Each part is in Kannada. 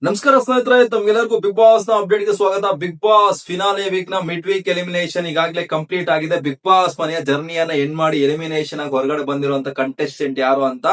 ನಮಸ್ಕಾರ ಸ್ನೇಹಿತರೆ, ತಮ್ಗೆಲ್ಲರಿಗೂ ಬಿಗ್ ಬಾಸ್ ನ ಅಪ್ಡೇಟ್ ಗೆ ಸ್ವಾಗತ. ಬಿಗ್ ಬಾಸ್ ಫಿನಾಲೆ ವೀಕ್ ನ ಮಿಡ್ ವೀಕ್ ಎಲಿಮಿನೇಷನ್ ಈಗಾಗಲೇ ಕಂಪ್ಲೀಟ್ ಆಗಿದೆ. ಬಿಗ್ ಬಾಸ್ ಮನೆಯ ಜರ್ನಿಯನ್ನ ಎಂಡ್ ಮಾಡಿ ಎಲಿಮಿನೇಷನ್ ಆಗಿ ಹೊರಗಡೆ ಬಂದಿರುವಂತ ಕಂಟೆಸ್ಟೆಂಟ್ ಯಾರು ಅಂತ,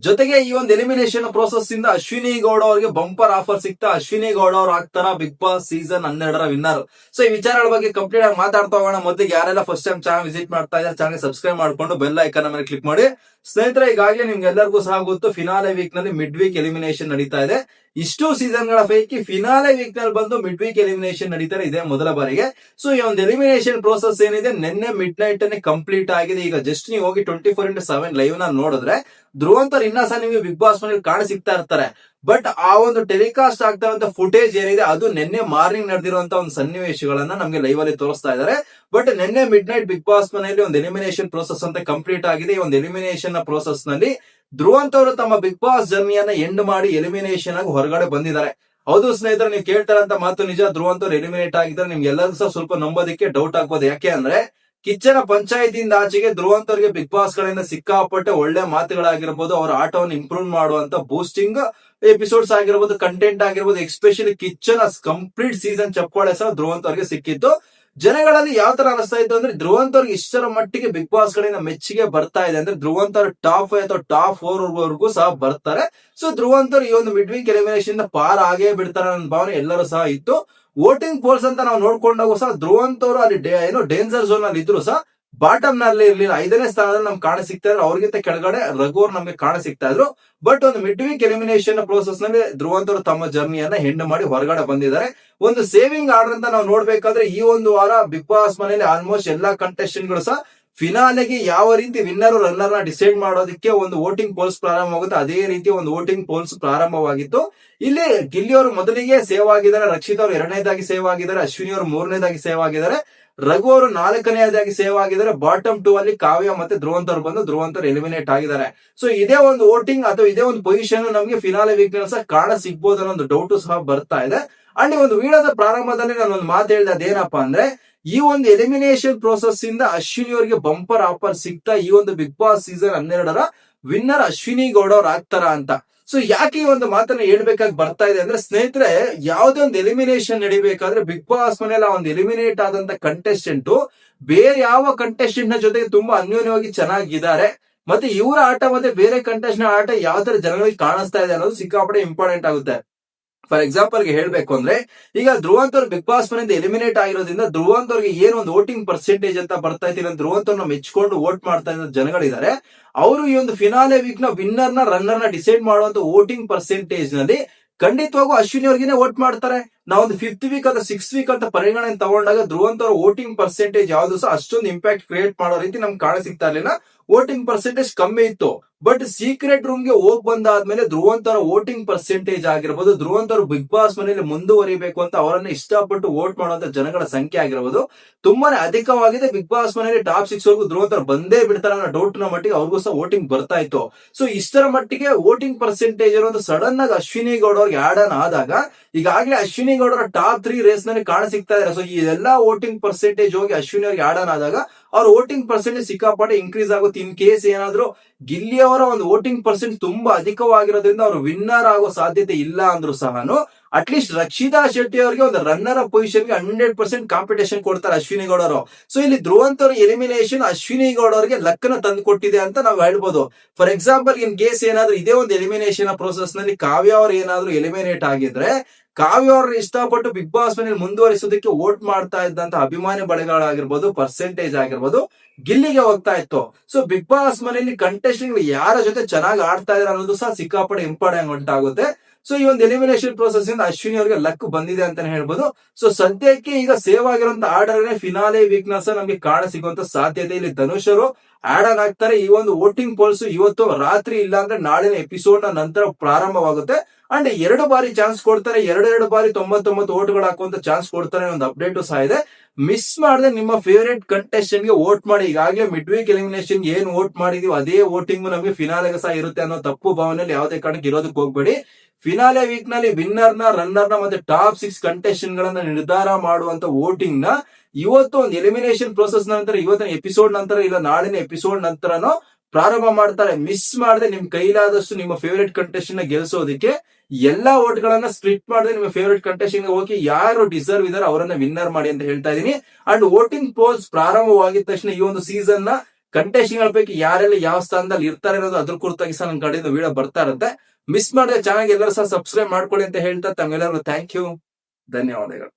ಜೊತೆಗೆ ಈ ಒಂದು ಎಲಿಮಿನೇಷನ್ ಪ್ರೋಸೆಸ್ ಇಂದ ಅಶ್ವಿನಿ ಗೌಡ ಅವರಿಗೆ ಬಂಪರ್ ಆಫರ್ ಸಿಗ್ತಾ ಅಶ್ವಿನಿ ಗೌಡ ಅವ್ರು ಆಗ್ತಾರ ಬಿಗ್ ಬಾಸ್ ಸೀಸನ್ 12ರ ವಿನ್ನರ್. ಸೊ ಈ ವಿಚಾರಗಳ ಬಗ್ಗೆ ಕಂಪ್ಲೀಟ್ ಆಗಿ ಮಾತಾಡ್ತಾ ಹೋಗೋಣ. ಮೊದಲಿಗೆ ಯಾರೆಲ್ಲ ಫಸ್ಟ್ ಟೈಮ್ ಚಾನಲ್ ವಿಸಿಟ್ ಮಾಡ್ತಾ ಇದ್ದಾರೆ, ಚಾನಲ್ ಸಬ್ಸ್ಕ್ರೈಬ್ ಮಾಡ್ಕೊಂಡು ಬೆಲ್ ಐಕಾನ್ ಮೇಲೆ ಕ್ಲಿಕ್ ಮಾಡಿ. ಸ್ನೇಹಿತರೆ, ಈಗಾಗಲೇ ನಿಮ್ಗೆಲ್ಲರಿಗೂ ಸಹ ಗೊತ್ತು, ಫಿನಾಲೆ ವೀಕ್ ನಲ್ಲಿ ಮಿಡ್ ವೀಕ್ ಎಲಿಮಿನೇಷನ್ ನಡೀತಾ ಇದೆ. ಇಷ್ಟು ಸೀಸನ್ ಗಳ ಪೈಕಿ ಫಿನಾಲೆ ವೀಕ್ ನಲ್ಲಿ ಬಂದು ಮಿಡ್ ವೀಕ್ ಎಲಿಮಿನೇಷನ್ ನಡೀತಾರೆ, ಇದೇ ಮೊದಲ ಬಾರಿಗೆ. ಸೊ ಈ ಒಂದು ಎಲಿಮಿನೇಷನ್ ಪ್ರೋಸೆಸ್ ಏನಿದೆ ನಿನ್ನೆ ಮಿಡ್ ನೈಟ್ ಅನ್ನೇ ಕಂಪ್ಲೀಟ್ ಆಗಿದೆ. ಈಗ ಜಸ್ಟ್ ನೀವು ಹೋಗಿ 24x7 ಲೈವ್ ನ ನೋಡಿದ್ರೆ ಧ್ರುವಂತರ್ ಇನ್ನ ಸಹ ನಿಮಗೆ ಬಿಗ್ ಬಾಸ್ ಮನೇಲಿ ಕಾಣ ಸಿಗ್ತಾ ಇರ್ತಾರೆ. ಬಟ್ ಆ ಒಂದು ಟೆಲಿಕಾಸ್ಟ್ ಆಗ್ತಾ ಇರುವಂತ ಫುಟೇಜ್ ಏನಿದೆ ಅದು ನಿನ್ನೆ ಮಾರ್ನಿಂಗ್ ನಡೆದಿರುವಂತ ಒಂದು ಸನ್ನಿವೇಶಗಳನ್ನ ನಮಗೆ ಲೈವ್ ಅಲ್ಲಿ ತೋರಿಸ್ತಾ ಇದ್ದಾರೆ. ಬಟ್ ನಿನ್ನೆ ಮಿಡ್ ನೈಟ್ ಬಿಗ್ ಬಾಸ್ ಮನೆಯಲ್ಲಿ ಒಂದು ಎಲಿಮಿನೇಷನ್ ಪ್ರೋಸೆಸ್ ಅಂತ ಕಂಪ್ಲೀಟ್ ಆಗಿದೆ. ಈ ಒಂದು ಎಲಿಮಿನೇಷನ್ ನ ಪ್ರೋಸೆಸ್ ನಲ್ಲಿ ಧ್ರುವಂತ್ ಅವರು ತಮ್ಮ ಬಿಗ್ ಬಾಸ್ ಜರ್ನಿಯನ್ನ ಎಂಡ್ ಮಾಡಿ ಎಲಿಮಿನೇಷನ್ ಆಗಿ ಹೊರಗಡೆ ಬಂದಿದ್ದಾರೆ. ಹೌದು ಸ್ನೇಹಿತರೆ, ನೀವು ಕೇಳ್ತಾರಂತ ಮಾತು ನಿಜ. ಧ್ರುವಂತ್ ಅವರು ಎಲಿಮಿನೇಟ್ ಆಗಿದ್ದಾರೆ. ನಿಮ್ಗೆ ಎಲ್ಲರೂ ಸಹ ಸ್ವಲ್ಪ ನಂಬೋದಕ್ಕೆ ಡೌಟ್ ಆಗ್ಬೋದು. ಯಾಕೆ ಅಂದ್ರೆ ಕಿಚ್ಚನ ಪಂಚಾಯತಿಯಿಂದ ಆಚೆಗೆ ಧ್ರುವಂತ್ ಅವರಿಗೆ ಬಿಗ್ ಬಾಸ್ ಗಳಿಂದ ಸಿಕ್ಕಾಪಟ್ಟೆ ಒಳ್ಳೆ ಮಾತುಗಳಾಗಿರ್ಬೋದು, ಅವರ ಆಟವನ್ನು ಇಂಪ್ರೂವ್ ಮಾಡುವಂತ ಬೂಸ್ಟಿಂಗ್ ಎಪಿಸೋಡ್ಸ್ ಆಗಿರ್ಬೋದು, ಕಂಟೆಂಟ್ ಆಗಿರ್ಬೋದು, ಎಸ್ಪೆಷಲಿ ಕಿಚ್ಚನ ಕಂಪ್ಲೀಟ್ ಸೀಸನ್ ಚಪ್ಪಾಳೆ ಸಹ ಧ್ರುವಂತ್ ಅವರಿಗೆ ಸಿಕ್ಕಿತ್ತು. ಜನಗಳಲ್ಲಿ ಯಾವ ತರ ಅನಿಸ್ತಾ ಇತ್ತು ಅಂದ್ರೆ ಧ್ರುವಂತ್ ಅವ್ರಿಗೆ ಇಷ್ಟರ ಮಟ್ಟಿಗೆ ಬಿಗ್ ಬಾಸ್ ಗಳಿಂದ ಮೆಚ್ಚುಗೆ ಬರ್ತಾ ಇದೆ ಅಂದ್ರೆ ಧ್ರುವಂತ್ ಅವ್ರ ಟಾಪ್ 5 ಅಥವಾ ಟಾಪ್ 4 ವರೆಗೂ ಸಹ ಬರ್ತಾರೆ. ಸೊ ಧ್ರುವಂತ್ ಅವ್ರು ಈ ಒಂದು ಮಿಡ್ ವೀಕ್ ಎಲಿಮಿನೇಷನ್ ಪಾರ್ ಆಗೇ ಬಿಡ್ತಾರೆ ಅನ್ನೋ ಭಾವನೆ ಎಲ್ಲರೂ ಸಹ ಇತ್ತು. ವೋಟಿಂಗ್ ಪೋಲ್ಸ್ ಅಂತ ನಾವು ನೋಡ್ಕೊಂಡಾಗ ಸಹ ಧ್ರುವಂತ್ ಅವರು ಅಲ್ಲಿ ಏನೋ ಡೇಂಜರ್ ಝೋನ್ ಅಲ್ಲಿ ಇದ್ರು ಸಹ ಬಾಟಮ್ ನಲ್ಲಿ ಇರ್ಲಿಲ್ಲ. 5ನೇ ಸ್ಥಾನದಲ್ಲಿ ನಮ್ಗೆ ಕಾಣ ಸಿಗ್ತಾ ಇದ್ರು. ಅವ್ರಿಗಿಂತ ಕೆಳಗಡೆ ರಘುವರ್ ನಮ್ಗೆ ಕಾಣ ಸಿಗ್ತಾ ಇದ್ರು. ಬಟ್ ಒಂದು ಮಿಡ್ ವೀಕ್ ಎಲಿಮಿನೇಷನ್ ಪ್ರೋಸೆಸ್ ನಲ್ಲಿ ಧ್ರುವಂತ್ ಅವರು ತಮ್ಮ ಜರ್ನಿಯನ್ನ ಹೆಣ್ಣು ಮಾಡಿ ಹೊರಗಡೆ ಬಂದಿದ್ದಾರೆ. ಒಂದು ಸೇವಿಂಗ್ ಆರ್ಡರ್ ಅಂತ ನಾವು ನೋಡ್ಬೇಕಾದ್ರೆ ಈ ಒಂದು ವಾರ ಬಿಗ್ ಬಾಸ್ ಮನೆಯಲ್ಲಿ ಆಲ್ಮೋಸ್ಟ್ ಎಲ್ಲಾ ಕಂಟೆಸ್ಟೆಂಟ್ ಗಳು ಸಹ ಫಿನಾಲೆಗೆ ಯಾವ ರೀತಿ ವಿನ್ನರ್ ರನ್ನರ್ ನ ಡಿಸೈಡ್ ಮಾಡೋದಕ್ಕೆ ಒಂದು ವೋಟಿಂಗ್ ಪೋಲ್ಸ್ ಪ್ರಾರಂಭವಾಗುತ್ತೆ, ಅದೇ ರೀತಿ ಒಂದು ವೋಟಿಂಗ್ ಪೋಲ್ಸ್ ಪ್ರಾರಂಭವಾಗಿತ್ತು. ಇಲ್ಲಿ ಗಿಲ್ಲಿ ಅವರು ಮೊದಲಿಗೆ ಸೇವ್ ಆಗಿದ್ದಾರೆ, ರಕ್ಷಿತ್ ಅವರು 2ನೇದಾಗಿ ಸೇವ್ ಆಗಿದ್ದಾರೆ, ಅಶ್ವಿನಿ ಅವರು 3ನೇದಾಗಿ ಸೇವ್ ಆಗಿದ್ದಾರೆ, ರಘು ಅವರು 4ನೇದಾಗಿ ಸೇವ್ ಆಗಿದ್ದಾರೆ. ಬಾಟಮ್ 2 ಅಲ್ಲಿ ಕಾವ್ಯ ಮತ್ತೆ ಧ್ರುವಂತ್ ಅವರು ಬಂದು ಧ್ರುವಂತ್ ಅವರು ಎಲಿಮಿನೇಟ್ ಆಗಿದ್ದಾರೆ. ಸೊ ಇದೇ ಒಂದು ವೋಟಿಂಗ್ ಅಥವಾ ಇದೇ ಒಂದು ಪೊಸಿಷನ್ ನಮಗೆ ಫಿನಾಲೆ ವೀಕ್ ಸಹ ಕಾಣ ಸಿಗ್ಬೋದು ಅನ್ನೋ ಒಂದು ಡೌಟ್ ಸಹ ಬರ್ತಾ ಇದೆ. ಅಲ್ಲಿ ಒಂದು ವಿಡಿಯೋದ ಪ್ರಾರಂಭದಲ್ಲಿ ನಾನು ಒಂದು ಮಾತು ಹೇಳಿದೆ, ಅದೇನಪ್ಪಾ ಅಂದ್ರೆ ಈ ಒಂದು ಎಲಿಮಿನೇಷನ್ ಪ್ರೋಸೆಸ್ ಇಂದ ಅಶ್ವಿನಿ ಅವರಿಗೆ ಬಂಪರ್ ಆಫರ್ ಸಿಗ್ತಾ ಈ ಒಂದು ಬಿಗ್ ಬಾಸ್ ಸೀಸನ್ 12ರ ವಿನ್ನರ್ ಅಶ್ವಿನಿ ಗೌಡ ಅವ್ರು ಆಗ್ತಾರ ಅಂತ. ಸೊ ಯಾಕೆ ಈ ಒಂದು ಮಾತನ್ನ ಹೇಳ್ಬೇಕಾಗಿ ಬರ್ತಾ ಇದೆ ಅಂದ್ರೆ ಸ್ನೇಹಿತರೆ, ಯಾವುದೇ ಒಂದು ಎಲಿಮಿನೇಷನ್ ನಡಿಬೇಕಾದ್ರೆ ಬಿಗ್ ಬಾಸ್ ಮನೆಯಲ್ಲಿ ಒಂದು ಎಲಿಮಿನೇಟ್ ಆದಂತ ಕಂಟೆಸ್ಟೆಂಟ್ ಬೇರೆ ಯಾವ ಕಂಟೆಸ್ಟೆಂಟ್ ನ ಜೊತೆಗೆ ತುಂಬಾ ಅನ್ಯೋನ್ಯವಾಗಿ ಚೆನ್ನಾಗಿದ್ದಾರೆ, ಮತ್ತೆ ಇವರ ಆಟ ಮತ್ತೆ ಬೇರೆ ಕಂಟೆಸ್ಟೆಂಟ್ ಆಟ ಯಾವ ತರ ಜನಗಳಿಗೆ ಕಾಣಿಸ್ತಾ ಇದೆ ಅನ್ನೋದು ಸಿಕ್ಕಾಪಟ್ಟೆ ಇಂಪಾರ್ಟೆಂಟ್ ಆಗುತ್ತೆ. ಫಾರ್ ಎಕ್ಸಾಂಪಲ್ ಗೆ ಹೇಳ್ಬೇಕು ಅಂದ್ರೆ ಈಗ ಧ್ರುವಂತ್ ಅವ್ರು ಬಿಗ್ ಬಾಸ್ ಮನೆಯಿಂದ ಎಲಿಮಿನೇಟ್ ಆಗಿರೋದ್ರಿಂದ ಧ್ರುವಂತ್ ಅವ್ರಿಗೆ ಏನು ಒಂದು ವೋಟಿಂಗ್ ಪರ್ಸೆಂಟೇಜ್ ಅಂತ ಬರ್ತಾ ಇತ್ತು, ಧ್ರುವಂತ್ ಅವ್ರನ್ನ ಮೆಚ್ಕೊಂಡು ವೋಟ್ ಮಾಡ್ತಾ ಇರೋ ಜನಗಳಿದ್ದಾರೆ. ಅವರು ಈ ಒಂದು ಫಿನಾಲೆ ವೀಕ್ ನ ವಿನ್ನರ್ ನ ರನ್ನರ್ ನ ಡಿಸೈಡ್ ಮಾಡುವಂತ ವೋಟಿಂಗ್ ಪರ್ಸೆಂಟೇಜ್ ನಲ್ಲಿ ಖಂಡಿತವಾಗೂ ಅಶ್ವಿನಿ ಅವ್ರಿಗೇನೆ ವೋಟ್ ಮಾಡ್ತಾರೆ. ನಾವೊಂದು 5th ವೀಕ್ ಅಥವಾ 6th ವೀಕ್ ಅಂತ ಪರಿಗಣನೆ ತಗೊಂಡಾಗ ಧ್ರುವಂತ್ ಅವರ ವೋಟಿಂಗ್ ಪರ್ಸೆಂಟೇಜ್ ಯಾವ್ದು ಸಹ ಅಷ್ಟೊಂದು ಇಂಪ್ಯಾಕ್ಟ್ ಕ್ರಿಯೇಟ್ ಮಾಡೋ ರೀತಿ ನಮ್ಗೆ ಕಾಣ ಸಿಗ್ತಾ ಇರಲಿಲ್ಲ. ವೋಟಿಂಗ್ ಪರ್ಸೆಂಟೇಜ್ ಕಮ್ಮಿ ಇತ್ತು. ಬಟ್ ಸೀಕ್ರೆಟ್ ರೂಮ್ ಗೆ ಹೋಗ್ ಬಂದಾದ್ಮೇಲೆ ಧ್ರುವಂತ್ ಅವರ ವೋಟಿಂಗ್ ಪರ್ಸೆಂಟೇಜ್ ಆಗಿರ್ಬೋದು, ಧ್ರುವಂತ್ ಅವರು ಬಿಗ್ ಬಾಸ್ ಮನೆಯಲ್ಲಿ ಮುಂದುವರಿಬೇಕು ಅಂತ ಅವರನ್ನ ಇಷ್ಟಪಟ್ಟು ವೋಟ್ ಮಾಡುವಂತ ಜನಗಳ ಸಂಖ್ಯೆ ಆಗಿರ್ಬೋದು ತುಂಬಾನೇ ಅಧಿಕವಾಗಿದೆ. ಬಿಗ್ ಬಾಸ್ ಮನೆಯಲ್ಲಿ ಟಾಪ್ 6 ವರೆಗೂ ಧ್ರುವಂತ್ ಅವರು ಬಂದೇ ಬಿಡ್ತಾರೆ ಅನ್ನೋ ಡೌಟ್ ನ ಮಟ್ಟಿಗೆ ಅವ್ರಿಗೂ ಸಹ ವೋಟಿಂಗ್ ಬರ್ತಾ ಇತ್ತು. ಸೊ ಇಷ್ಟರ ಮಟ್ಟಿಗೆ ವೋಟಿಂಗ್ ಪರ್ಸೆಂಟೇಜ್ ಅನ್ನೋದು ಸಡನ್ ಆಗಿ ಅಶ್ವಿನಿ ಗೌಡ ಅವ್ರಿಗೆ ಆಡ್ ಆನ್ ಆದಾಗ ಈಗಾಗಲೇ ಅಶ್ವಿನಿ ಗೌಡರ ಟಾಪ್ 3 ರೇಸ್ ನಲ್ಲಿ ಕಾಣ ಸಿಗ್ತಾ ಇದ್ದಾರೆ. ಸೊ ಈ ಎಲ್ಲಾ ವೋಟಿಂಗ್ ಪರ್ಸೆಂಟೇಜ್ ಹೋಗಿ ಅಶ್ವಿನಿ ಅವ್ರಿಗೆ ಆಡ್ ಆನ್ ಆದಾಗ ಅವ್ರ ವೋಟಿಂಗ್ ಪರ್ಸೆಂಟೇಜ್ ಸಿಕ್ಕಾಪಟ್ಟೆ ಇನ್ಕ್ರೀಸ್ ಆಗುತ್ತೆ. ಇನ್ ಕೇಸ್ ಏನಾದ್ರು ಗಿಲ್ಲಿ ಅವರ ಒಂದು ವೋಟಿಂಗ್ ಪರ್ಸೆಂಟ್ ತುಂಬಾ ಅಧಿಕವಾಗಿರೋದ್ರಿಂದ ಅವರು ವಿನ್ನರ್ ಆಗೋ ಸಾಧ್ಯತೆ ಇಲ್ಲ ಅಂದ್ರೂ ಸಹ ಅಟ್ಲೀಸ್ಟ್ ರಕ್ಷಿತಾ ಶೆಟ್ಟಿ ಅವರಿಗೆ ಒಂದು ರನ್ನರ್ ಪೊಸಿಷನ್ ಗೆ 100% ಕಾಂಪಿಟೇಷನ್ ಕೊಡ್ತಾರೆ ಅಶ್ವಿನಿ ಗೌಡ ಅವರು. ಸೊ ಇಲ್ಲಿ ಧ್ರುವಂತ್ ಅವರ ಎಲಿಮಿನೇಷನ್ ಅಶ್ವಿನಿ ಗೌಡ ಅವರಿಗೆ ಲಕ್ ನ ತಂದು ಕೊಟ್ಟಿದೆ ಅಂತ ನಾವು ಹೇಳ್ಬೋದು. ಫಾರ್ ಎಕ್ಸಾಂಪಲ್ ಇನ್ ಕೇಸ್ ಏನಾದ್ರು ಇದೇ ಒಂದು ಎಲಿಮಿನೇಷನ್ ಪ್ರೋಸೆಸ್ ನಲ್ಲಿ ಕಾವ್ಯ ಅವರು ಏನಾದ್ರು ಎಲಿಮಿನೇಟ್ ಆಗಿದ್ರೆ ಕಾವ್ಯ ಅವ್ರನ್ನ ಇಷ್ಟಪಟ್ಟು ಬಿಗ್ ಬಾಸ್ ಮನೇಲಿ ಮುಂದುವರಿಸೋದಕ್ಕೆ ವೋಟ್ ಮಾಡ್ತಾ ಇದ್ದಂತ ಅಭಿಮಾನಿ ಬಳಿಗಳಾಗಿರ್ಬೋದು, ಪರ್ಸೆಂಟೇಜ್ ಆಗಿರ್ಬೋದು ಗಿಲ್ಲಿಗೆ ಹೋಗ್ತಾ ಇತ್ತು. ಸೊ ಬಿಗ್ ಬಾಸ್ ಮನೆಯಲ್ಲಿ ಕಂಟೆಸ್ಟೆಂಟ್ ಯಾರ ಜೊತೆ ಚೆನ್ನಾಗಿ ಆಡ್ತಾ ಇದಾರೆ ಅನ್ನೋದು ಸಹ ಸಿಕ್ಕಾಪಟ್ಟೆ ಇಂಪಾರ್ಟೆಂಟ್ ಆಗುತ್ತೆ. ಸೊ ಈ ಒಂದು ಎಲಿಮಿನೇಷನ್ ಪ್ರೋಸೆಸ್ ಇಂದ ಅಶ್ವಿನಿ ಅವರಿಗೆ ಲಕ್ ಬಂದಿದೆ ಅಂತಾನೆ ಹೇಳ್ಬೋದು. ಸೊ ಸದ್ಯಕ್ಕೆ ಈಗ ಸೇವ್ ಆಗಿರುವಂತ ಆರ್ಡರ್ ಫಿನಾಲೆ ವೀಕ್ನೆಸ್ ನಮಗೆ ಕಾಣ ಸಿಗುವಂತ ಸಾಧ್ಯತೆ ಇಲ್ಲಿ ಧನುಷ್ ಅವರು ಆಡ್ ಆನ್ ಆಗ್ತಾರೆ. ಈ ಒಂದು ವೋಟಿಂಗ್ ಪೋಲ್ಸ್ ಇವತ್ತು ರಾತ್ರಿ ಇಲ್ಲ ಅಂದ್ರೆ ನಾಳಿನ ಎಪಿಸೋಡ್ ನ ನಂತರ ಪ್ರಾರಂಭವಾಗುತ್ತೆ. ಅಂಡ್ 2 ಬಾರಿ ಚಾನ್ಸ್ ಕೊಡ್ತಾರೆ, 2 ಬಾರಿ 99 ವೋಟ್ಗಳು ಹಾಕುವಂತ ಚಾನ್ಸ್ ಕೊಡ್ತಾರೆ. ಒಂದು ಅಪ್ಡೇಟ್ ಸಹ ಇದೆ. ಮಿಸ್ ಮಾಡದೆ ನಿಮ್ಮ ಫೇವರೇಟ್ ಕಂಟೆಸ್ಟೆಂಟ್ ಗೆ ವೋಟ್ ಮಾಡಿ. ಈಗಾಗಲೇ ಮಿಡ್ ವೀಕ್ ಎಲಿಮಿನೇಷನ್ ಏನ್ ವೋಟ್ ಮಾಡಿದೀವಿ ಅದೇ ವೋಟಿಂಗ್ ನಮಗೆ ಫಿನಾಲೆಗೆ ಸಹ ಇರುತ್ತೆ ಅನ್ನೋ ತಪ್ಪು ಭಾವನೆಯಲ್ಲಿ ಯಾವುದೇ ಕಾರಣಕ್ಕೆ ಇರೋದಕ್ಕೆ ಹೋಗ್ಬೇಡಿ. ಫಿನಾಲೆ ವೀಕ್ ನಲ್ಲಿ ವಿನ್ನರ್ ನ ರನ್ನರ್ ನ ಮತ್ತೆ ಟಾಪ್ 6 ಕಂಟೆಸ್ಟೆಂಟ್ ಗಳನ್ನ ನಿರ್ಧಾರ ಮಾಡುವಂತ ವೋಟಿಂಗ್ ನ ಇವತ್ತು ಒಂದು ಎಲಿಮಿನೇಷನ್ ಪ್ರೋಸೆಸ್ ನಂತರ ಇವತ್ತಿನ ಎಪಿಸೋಡ್ ನಂತರ ಇಲ್ಲ ನಾಳಿನ ಎಪಿಸೋಡ್ ನಂತರನೋ ಪ್ರಾರಂಭ ಮಾಡ್ತಾರೆ. ಮಿಸ್ ಮಾಡದೆ ನಿಮ್ ಕೈಲಾದಷ್ಟು ನಿಮ್ಮ ಫೇವರೇಟ್ ಕಂಟೆಸ್ಟೆಂಟ್ ನ ಗೆಲ್ಸೋದಕ್ಕೆ ಎಲ್ಲಾ ಓಟ್ ಗಳನ್ನ ಸ್ಪ್ಲಿಟ್ ಮಾಡದೆ ನಿಮ್ಮ ಫೇವರೇಟ್ ಕಂಟೆಸ್ಟೆಂಟ್ ಹೋಗಿ ಯಾರು ಡಿಸರ್ವ್ ಇದಾರೆ ಅವರನ್ನ ವಿನ್ನರ್ ಮಾಡಿ ಅಂತ ಹೇಳ್ತಾ ಇದೀನಿ. ಅಂಡ್ ವೋಟಿಂಗ್ ಪೋಲ್ಸ್ ಪ್ರಾರಂಭವಾಗಿದ ತಕ್ಷಣ ಈ ಒಂದು ಸೀಸನ್ ನ ಕಂಟೆಸ್ಟೆಂಟ್ ಗಳ ಪೈಕಿ ಯಾರೆಲ್ಲ ಯಾವ ಸ್ಥಾನದಲ್ಲಿ ಇರ್ತಾರೆ ಅನ್ನೋದು ಅದ್ರ ಕುರಿತಾಗಿ ಸಹ ನನ್ನ ಕಡೆಯಿಂದ ವಿಡಿಯೋ ಬರ್ತಾ ಇರುತ್ತೆ. ಮಿಸ್ ಮಾಡದೆ ಚಾನಲ್ ಎಲ್ಲರೂ ಸಹ ಸಬ್ಸ್ಕ್ರೈಬ್ ಮಾಡ್ಕೊಳ್ಳಿ ಅಂತ ಹೇಳ್ತಾ ತಮ್ಮೆಲ್ಲರಿಗೂ ಥ್ಯಾಂಕ್ ಯು, ಧನ್ಯವಾದಗಳು.